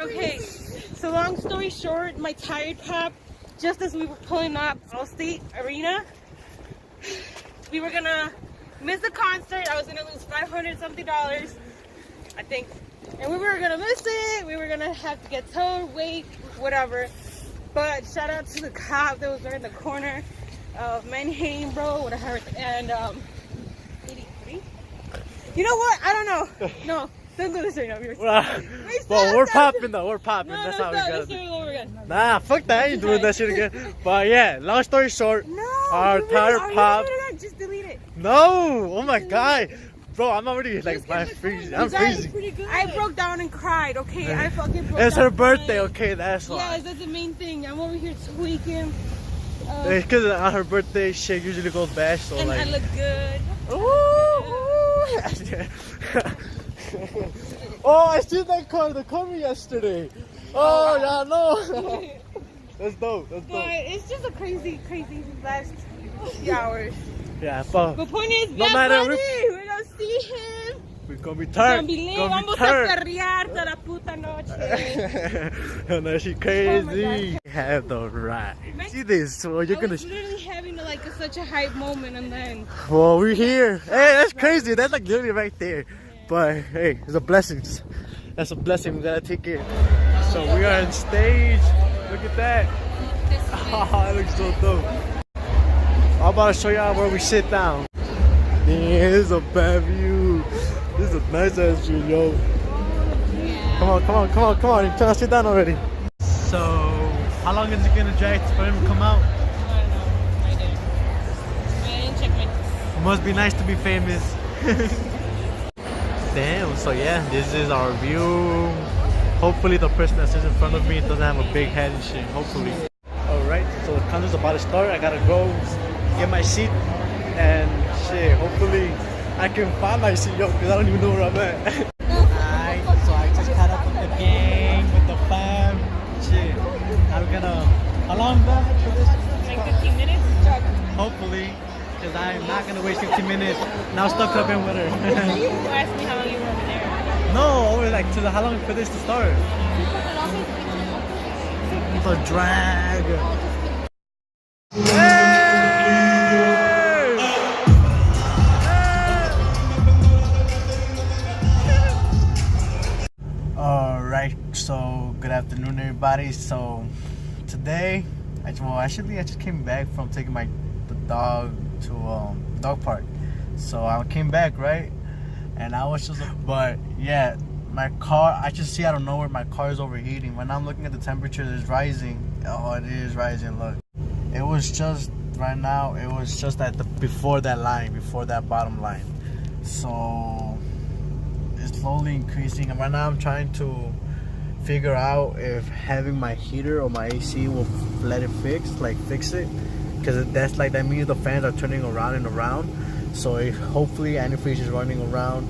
Okay, so long story short, my tire popped just as we were pulling up Allstate Arena. We were gonna miss the concert. I was gonna lose $500 something, I think. And we were gonna miss it. We were gonna have to get towed, wait, whatever. But shout out to the cop that was there in the corner of Manhattan, bro, whatever. And 83. You know what? I don't know. No, don't do this right now. Well, we're popping though. We're popping. No, That's how we gotta let's do do. it over again. Nah, fuck that. I ain't doing that shit again. But yeah, long story short, No, our tire popped. No, just delete it. No, oh my god, bro, I'm already like I'm freezing. I broke down and cried. Okay, I fucking broke It's down her birthday, crying. okay, that's why. Yes, that's the main thing. I'm over here tweaking. It's because on her birthday, shit usually goes bad, so And like. I look good. Oh, I see that car, the cover yesterday. Oh, yeah, no. That's dope. That's But dope. it's just a crazy last few hours. Yeah, but The point is, no Bad matter, Bunny, we're gonna see him. we're gonna be Gonna turned. be lit. Gonna be Vamos a turned. perrear toda la puta noche. And then she crazy. Have the right. See this? Well, you're I gonna. was literally having such a hype moment, and then Well, we're here. Hey, that's crazy. That's like literally right there. But hey, it's a blessing. That's a blessing. We gotta take it. So we are on stage. Look at that. Oh, it looks so dope. I'm about to show y'all where we sit down. Yeah, this is a bad view. This is a nice ass view, yo. Come on. You're trying to sit down already. So, how long is it gonna drag for him to come out? I don't know. I didn't check my. Must be nice to be famous. Damn, so yeah, this is our view. Hopefully the person that sits in front of me doesn't have a big head and shit, hopefully. Alright, so the concert's about to start. I gotta go get my seat and shit, hopefully I can find my seat, yo, because I don't even know where I'm at. Alright, so I just caught up with the gang, with the fam. Shit, I'm gonna, how long is that for this? Like 15 minutes? Hopefully. Because I'm not gonna waste 15 minutes. Now stuck up in with her. You asked me how long you were over there. No, always like to the how long for this to start? The drag. Hey! Alright, so good afternoon everybody. So today, I just came back from taking the dog to dog park. So I came back, right? And I was just, but yeah, my car, I just see out of nowhere my car is overheating. When I'm looking at the temperature, it's rising. Oh, it is rising, look. It was just, right now, it was just at before that bottom line. So, it's slowly increasing. And right now I'm trying to figure out if having my heater or my AC will let it fix it. Because that means the fans are turning around and around. So hopefully antifreeze is running around,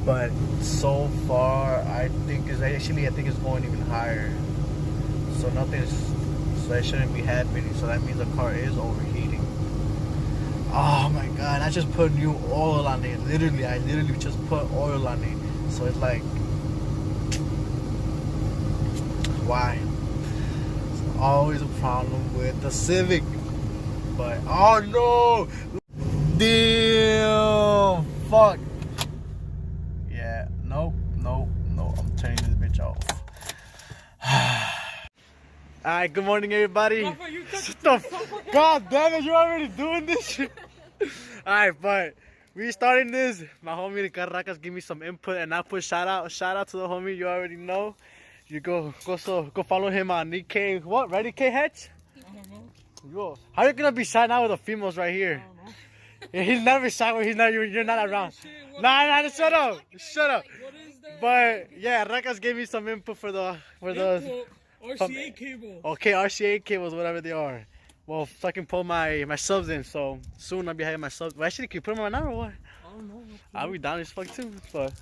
but so far I think it's going even higher. So it shouldn't be happening. So that means the car is overheating. Oh my god! I just put new oil on it. I literally just put oil on it. So it's like, why? It's always a problem with the Civic. But oh no! Damn! Fuck! Yeah, no, I'm turning this bitch off. Alright, good morning everybody. God damn it, you're already doing this shit. Alright, but we starting this. My homie Carracas give me some input and I put shout out to the homie, you already know. You go follow him on Nikkei. What? Ready K Hatch? I don't know. How are you gonna be shy now with the females right here? He's never shy when you're not around. Nah, shut up. But yeah, Rakas gave me some input for the RCA cable. Okay, RCA cables, whatever they are. Well, so I can pull my subs in. So soon I'll be having my subs. Well, actually, can you put them on now or what? I don't know. I'll be down as fuck too. But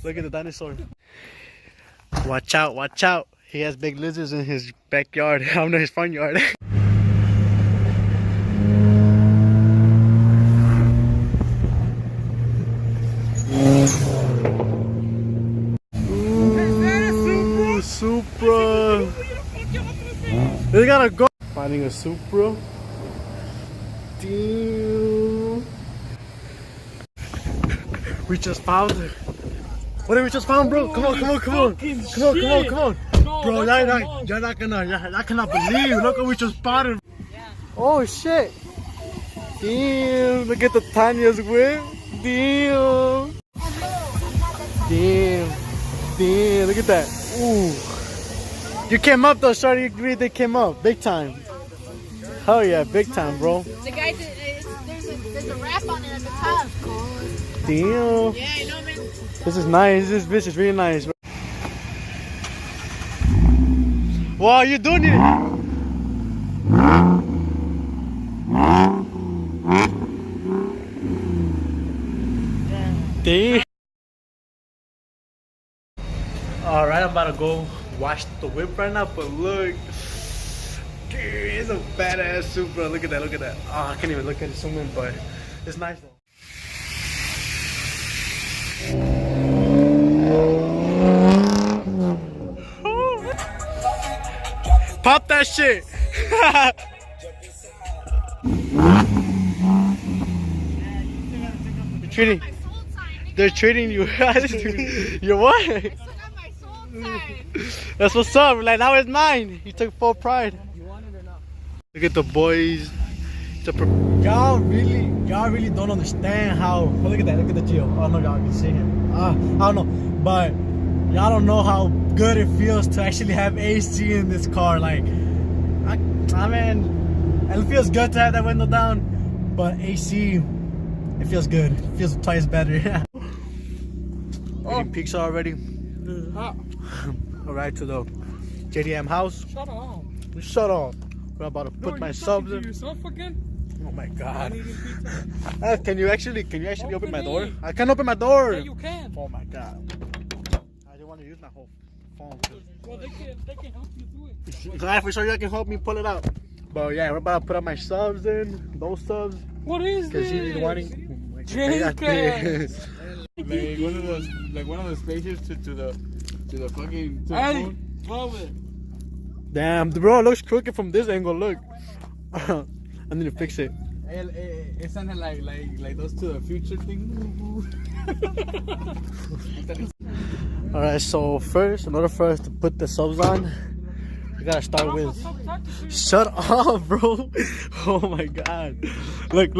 look at the dinosaur. Watch out. He has big lizards in his backyard. I don't know, his front yard. Supra. They gotta go. Finding a Supra. Damn. We just found it. What did we just found, bro? Come on. No, Bro, y'all cannot believe. Look what we just spotted. Yeah. Oh shit. Damn, look at the tiniest whip. Damn, look at that. Ooh. You came up though, Shorty. You agreed they came up. Big time. Hell yeah, big time, bro. The guy, there's a wrap on it at the top. Damn. Yeah, I know, man. This is nice. This bitch is really nice, bro. Wow, you doing it? Damn. Alright, I'm about to go wash the whip right now, but look. Dude, it's a badass Supra. Look at that, Oh, I can't even look at it zoom in, but it's nice though. Pop that shit. They're treating you. You're what? I still got my soul time. That's what's up. Like, now it's mine. You took full pride. You want it or not? Look at the boys. Y'all really don't understand how. Oh, look at that. Look at the Geo. Oh no, y'all can see him. I don't know, but y'all don't know how good it feels to actually have AC in this car. Like, I mean, it feels good to have that window down, but AC, it feels good. It feels twice better. Any peaks already? Alright, to the JDM house. Shut up. We're about to put my subs in. Yourself again? Oh my god. I'm eating pizza. Can you actually open my door? I can't open my door. Yeah, you can. Oh my god. I didn't want to use my whole phone. Well, they can help you do it. Glad for sure you can help me pull it out. But yeah, we're about to put up my subs in. Those subs. What is this? Because she's wanting. Like one of those spaceships to the fucking to the Hey, moon. love it. Damn, bro, it looks crooked from this angle. Look. I need to fix it. It sounded like those to the future thing. Alright, so first, in order for us to put the subs on, we gotta start with. Shut up, bro. Oh my god. Look.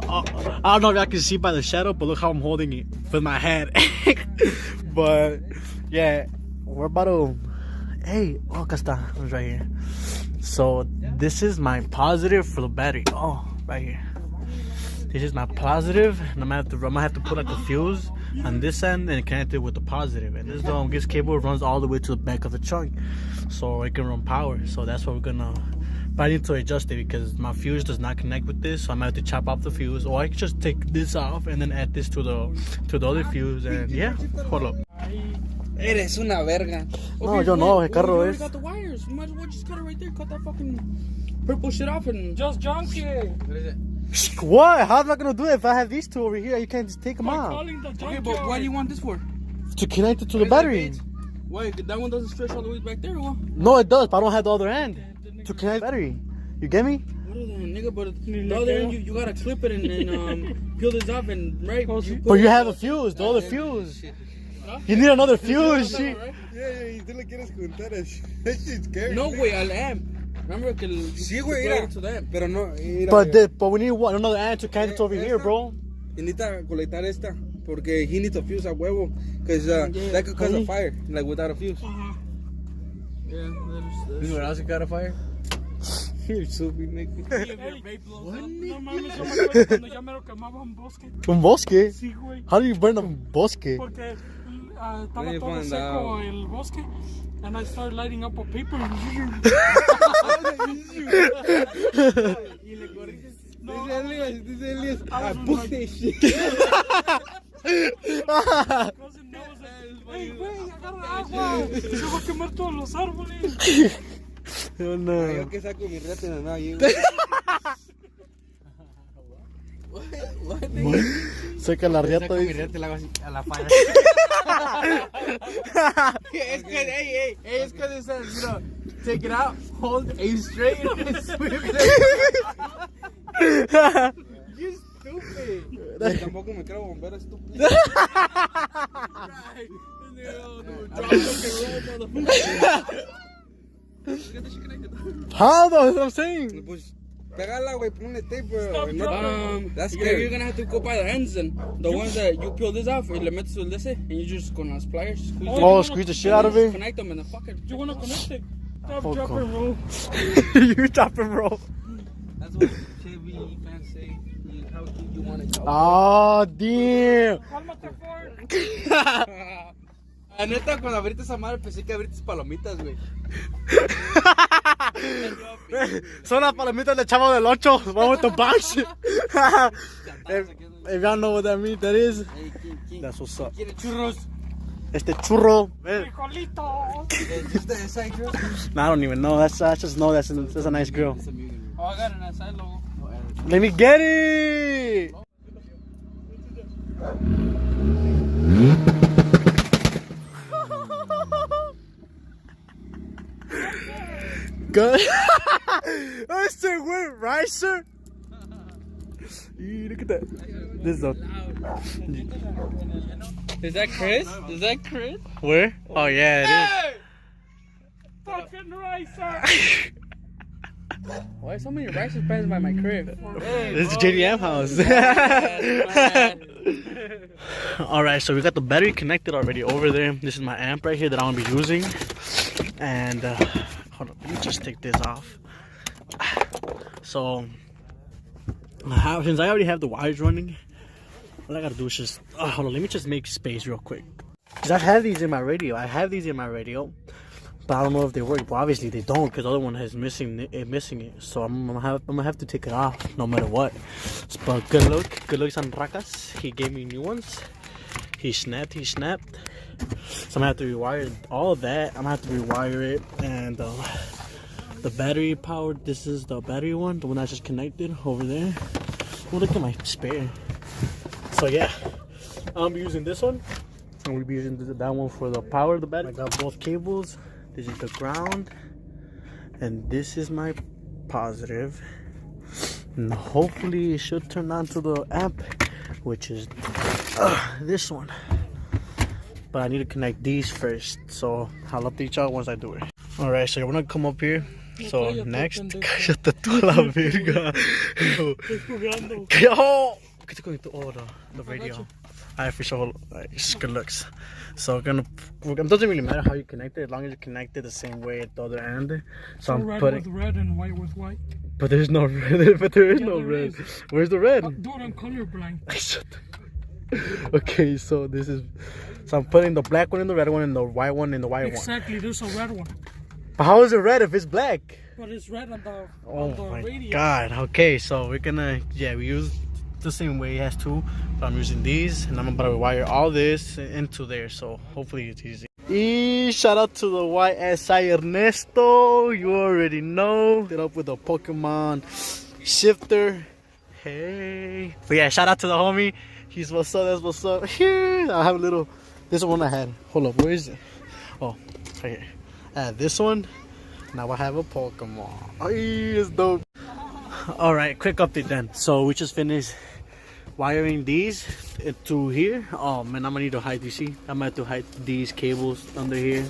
I don't know if y'all can see by the shadow, but look how I'm holding it with my hand. But yeah, we're about to. Hey, acá está. It's right here. So this is my positive for the battery. Oh, right here. This is my positive, and I'm gonna have to put like a fuse on this end and connect it with the positive. And this cable runs all the way to the back of the trunk, so it can run power. So that's what we're gonna. But I need to adjust it because my fuse does not connect with this, so I'm gonna have to chop off the fuse, or I can just take this off and then add this to the other fuse. And yeah, hold up. Eres una verga. No, yo no, el carro you es. got the wires. You might as well just cut it right there. Cut that fucking purple shit off and Just junk it. what is it? What? How am I gonna do it if I have these two over here? You can't just take them By out calling the Okay, junkyard. but why do you want this for? to connect it to the What is it, battery. bitch? Why? That one doesn't stretch all the way back there, or what? No, it does, but I don't have the other end to connect the battery. You get me? What is that, nigga? But the other end, you gotta clip it and peel this off and right. But you have a fuse, the other fuse. You need another fuse. Shit. Yeah, y tú le quieres juntar así. That shit's scary. No, güey, al amp. Remember que Sí, güey, mira. Pero no, mira. But we need another end to connect it over here, bro. Y necesita conectar esta. Porque he needs a fuse a huevo. Because that could cause a fire. Like without a fuse. Yeah, You know what else you got a fire? You're stupid, nigga. No mames, yo me acuerdo cuando ya me lo quemaba un bosque. Un bosque? Sí, güey. How do you burn a bosque? Porque estaba They todo found seco out. el bosque. And I started lighting up a paper. Y le corriges. Dice Elias, I put this shit. Cousin knows it. Hey, güey, agarra agua. Se va a quemar todos los árboles. Oh, no. Yo que saco mi retina, no, ahí, Saca la riata. Te la hago así a la falla. It's good. Hey, it's because it says, you know, take it out, hold, aim straight, and swim it. You stupid. Tampoco me creo bombero estúpido. Drop, roll, motherfucker. How though? That's what I'm saying. Pues, pégala, güey, ponle tape, bro. That's you're scary. gonna have to go by the ends and the ones that you peel this off, le metes el ese, and you just con las pliers squeeze it. Oh, squeeze the shit out of it. Connect them and then fuck it. You wanna connect it? Drop Fuck and off. roll. You drop and roll. That's what Chevy fans say. How you want it. Oh, damn. Cálmate, Ford. Neta, cuando abriste esa madre pensé que abriste palomitas, güey. Son las palomitas de Chavo del 8. Vamos with the box. If y'all know what that means, that is. That's what's up. ¿Quiere churros? Este churro. Frijolitos. ¿Is that side grill? I don't even know. I just know that's a nice grill. Oh, I got an SI logo. Let me get it. Good. I said, wait, right, sir? Look at that. This is a... Is that Chris? Is that Chris? Where? Oh, yeah, Fucking right, sir. it is. Why so many rice passing by my crib? This is JDM house. Alright, so we got the battery connected already over there. This is my amp right here that I'm going to be using. And, hold on, let me just take this off. So, since I already have the wires running, all I got to do is just, hold on, let me just make space real quick. Because I have these in my radio. But I don't know if they work. Well, obviously they don't, because the other one is missing it. So I'm gonna have to take it off no matter what. But good looks on Racas. He gave me new ones. He snapped. So I'm gonna have to rewire all of that. I'm gonna have to rewire it, and the battery powered. This is the battery one, the one that's just connected over there. Oh, look at my spare. So yeah, I'm using this one. I'm gonna be using that one for the power of the battery. I got both cables. This is the ground, and this is my positive, and hopefully it should turn on to the amp, which is this one. But I need to connect these first, so I'll update y'all once I do it. Alright, so you're gonna come up here. So next, cállate tú a la verga. Oh, the radio. I for sure, it's good looks. So it doesn't really matter how you connect it, as long as you connect it the same way at the other end. So I'm red putting, with red and white with white. but there's no red. But there is no red. Where's the red? Dude, I'm colorblind. Shut the- Okay, so this is. So I'm putting the black one in the red one and the white one in the white one. Exactly, there's a red one. But how is it red if it's black? But it's red on the, Oh on the my radio. god. Okay, so we're gonna, we use the same way. It has two, but I'm using these, and I'm about to wire all this into there, so hopefully it's easy. Shout out to the YSI Ernesto. You already know. It up with a Pokemon shifter. Hey. But yeah, shout out to the homie. He's what's up, that's what's up. Here, I have a little, this one I had. Hold up, where is it? Oh, right here. I had this one. Now I have a Pokemon. Hey, it's dope. Alright, quick update then. So we just finished wiring these to here. Oh man, I'm gonna need to hide, you see? I'm gonna have to hide these cables under here,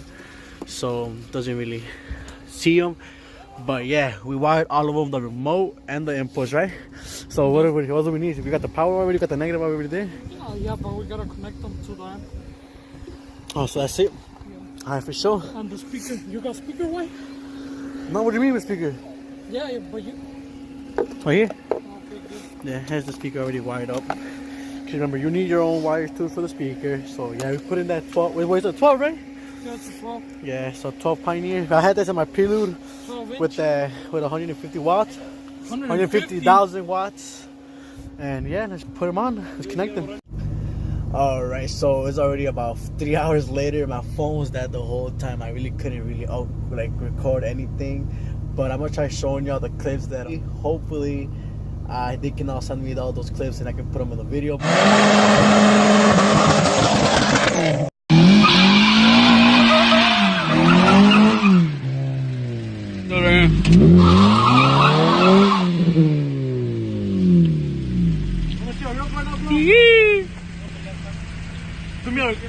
so doesn't really see them. But yeah, we wired all of them, the remote and the inputs, right? So what do we need? We got the power already, got the negative already there. Yeah, but we gotta connect them to the amp. Oh, so that's it? Yeah. Alright, for sure. And the speaker, you got speaker white? No, what do you mean with speaker? Yeah, but you... Right here? Okay, good. Yeah, it has the speaker already wired up. Cause remember, you need your own wires too for the speaker. So yeah, we put in that 12. Wait, what is it? 12, right? Yeah, it's a 12. Yeah, so 12 Pioneer. I had this in my Prelude 12 inch. with 150 watts, 150,000 watts. And yeah, let's put them on. Let's connect them. Alright, so it's already about 3 hours later. My phone was dead the whole time. I really couldn't record anything. But I'm gonna try showing y'all the clips that hopefully They can all send me all those clips and I can put them in the video.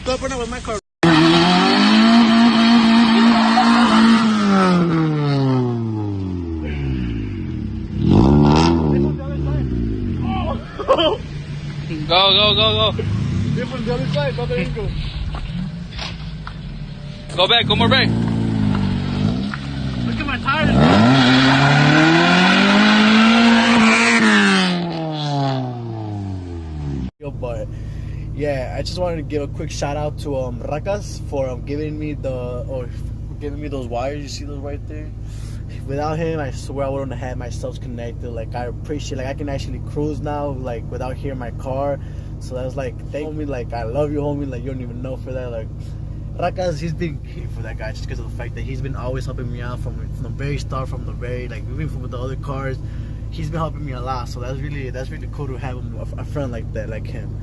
Go with my car. Go. This one's the other side, go there and go. Go back, more back. Look at my tires. But yeah, I just wanted to give a quick shout out to Rakas for giving me those wires. You see those right there? Without him, I swear I wouldn't have had myself connected. Like, I appreciate, like, I can actually cruise now, like, without hearing my car. So that's like, thank me, like, I love you, homie. Like, you don't even know for that. Like, Rakas, he's been here for that guy just because of the fact that he's been always helping me out from the very start, from the very, like, even from the other cars. He's been helping me a lot. So that's really cool to have a friend like that, like him.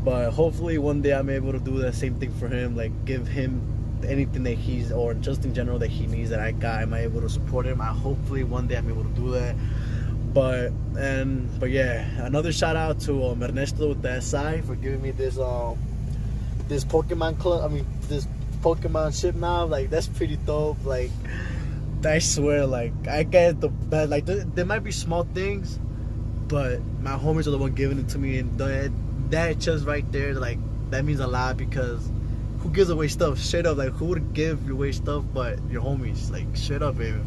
But hopefully one day I'm able to do the same thing for him, like give him anything that he's, or just in general that he needs that I got. Am I able to support him? Hopefully one day I'm able to do that. But yeah, another shout out to Ernesto with the SI for giving me this Pokemon club. I mean, this Pokemon ship now. Like, that's pretty dope. Like, I swear, like, I get the best. Like, there might be small things, but my homies are the one giving it to me, and that just right there, like, that means a lot, because who gives away stuff? Straight up, like, who would give away stuff but your homies? Like, straight up, baby.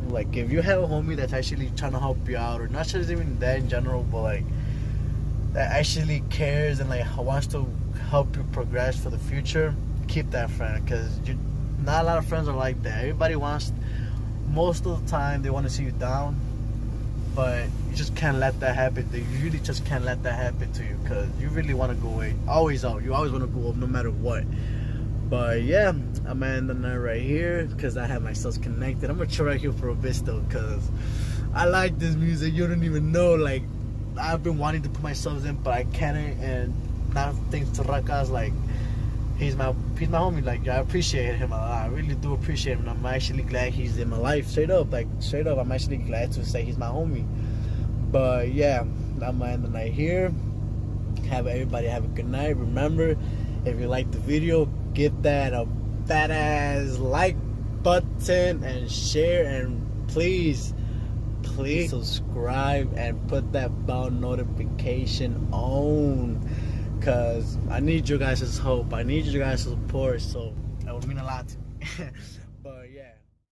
Like, if you have a homie that's actually trying to help you out, or not just even that in general, but like that actually cares and like wants to help you progress for the future, keep that friend, because not a lot of friends are like that. Everybody wants, most of the time they want to see you down, but you just can't let that happen. You really just can't let that happen to you, because you really want to go away, always out. You always want to go up no matter what. But yeah, I'm gonna end the night right here because I have myself connected. I'm gonna chill right here for a bit still, because I like this music. You don't even know, like, I've been wanting to put myself in, but I can't. And now thanks to Rakas, like, he's my homie. Like, I appreciate him a lot. I really do appreciate him. I'm actually glad he's in my life. Straight up, I'm actually glad to say he's my homie. But yeah, I'm gonna end the night here. Everybody have a good night. Remember, if you like the video, give that a fat ass like button and share, and please subscribe and put that bell notification on, because I need you guys' help. I need you guys' support, so that would mean a lot to me. But yeah.